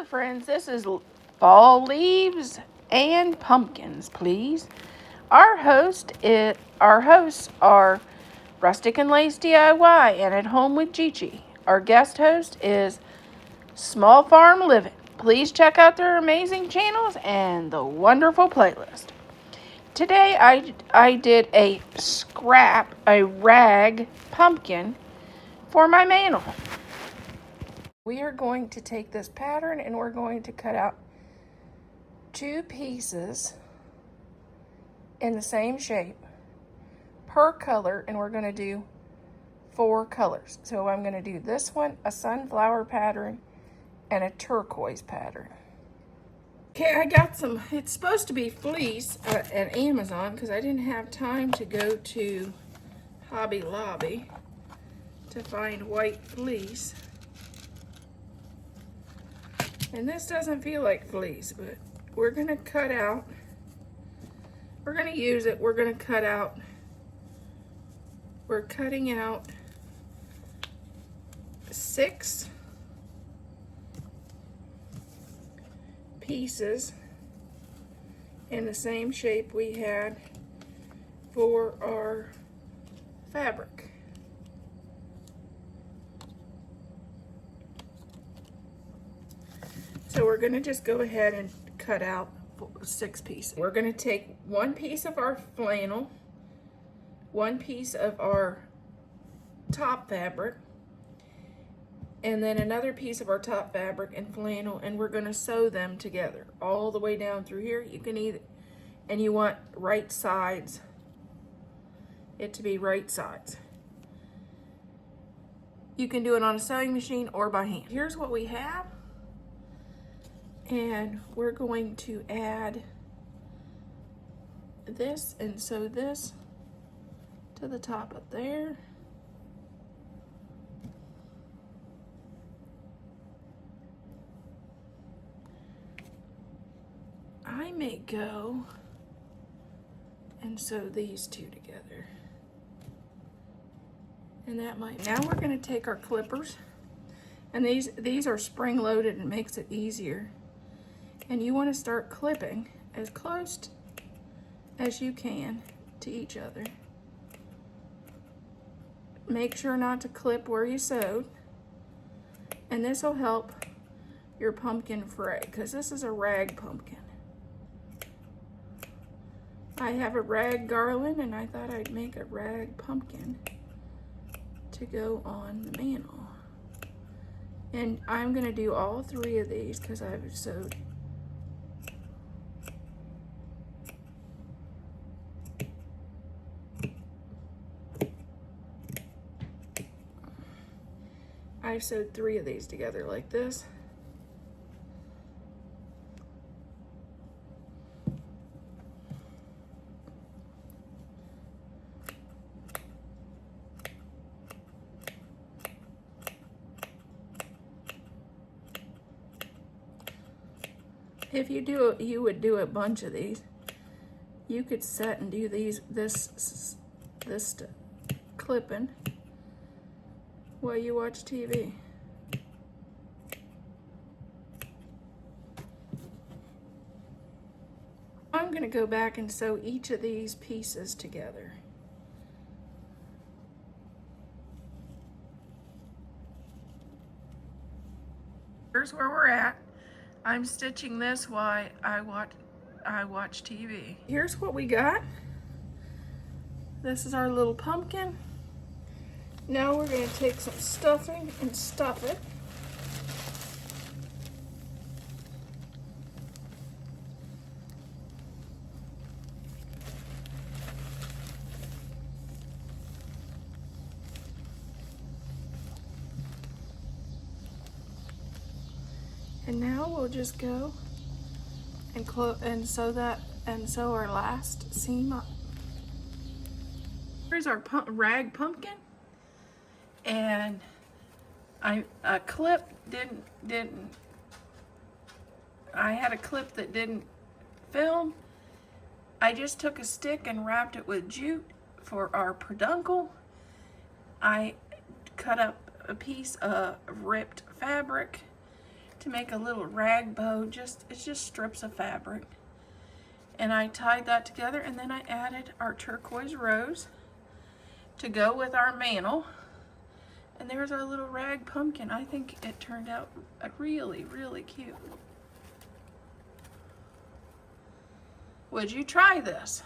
friends, this is Fall Leaves and Pumpkins, please. Our hosts are Rustic and Lace DIY and At Home with Gigi. Our guest host is Small Farm Living. Please check out their amazing channels and the wonderful playlist. Today I did a rag pumpkin for my mantle. We are going to take this pattern and we're going to cut out 2 pieces in the same shape per color, and we're going to do 4 colors. So I'm going to do this one, a sunflower pattern, and a turquoise pattern. Okay, I got some, it's supposed to be fleece at Amazon because I didn't have time to go to Hobby Lobby to find white fleece. And this doesn't feel like fleece, but we're going to cut out, we're going to use it, we're going to cut out, we're cutting out 6 pieces in the same shape we had for our fabric. So we're going to just go ahead and cut out 6 pieces. We're going to take 1 piece of our flannel, 1 piece of our top fabric, and then another piece of our top fabric and flannel, and we're going to sew them together all the way down through here. You can either, and you want right sides, it to be right sides. You can do it on a sewing machine or by hand. Here's what we have. And we're going to add this and sew this to the top up there. I may go and sew these 2 together. And that might, now we're going to take our clippers, and these are spring loaded and makes it easier. And you want to start clipping as close as you can to each other. Make sure not to clip where you sewed. And this will help your pumpkin fray, because this is a rag pumpkin. I have a rag garland, and I thought I'd make a rag pumpkin to go on the mantle. And I'm going to do all 3 of these because I've sewed. I've sewed 3 of these together like this. If you would do a bunch of these. You could set and do this clipping while you watch TV. I'm going to go back and sew each of these pieces together. Here's where we're at. I'm stitching this while I watch TV. Here's what we got. This is our little pumpkin. Now we're going to take some stuffing and stuff it. And now we'll just go and sew our last seam up. Here's our rag pumpkin. And I had a clip that didn't film. I just took a stick and wrapped it with jute for our peduncle. I cut up a piece of ripped fabric to make a little rag bow. It's just strips of fabric. And I tied that together, and then I added our turquoise rose to go with our mantle. And there's our little rag pumpkin. I think it turned out really, really cute. Would you try this?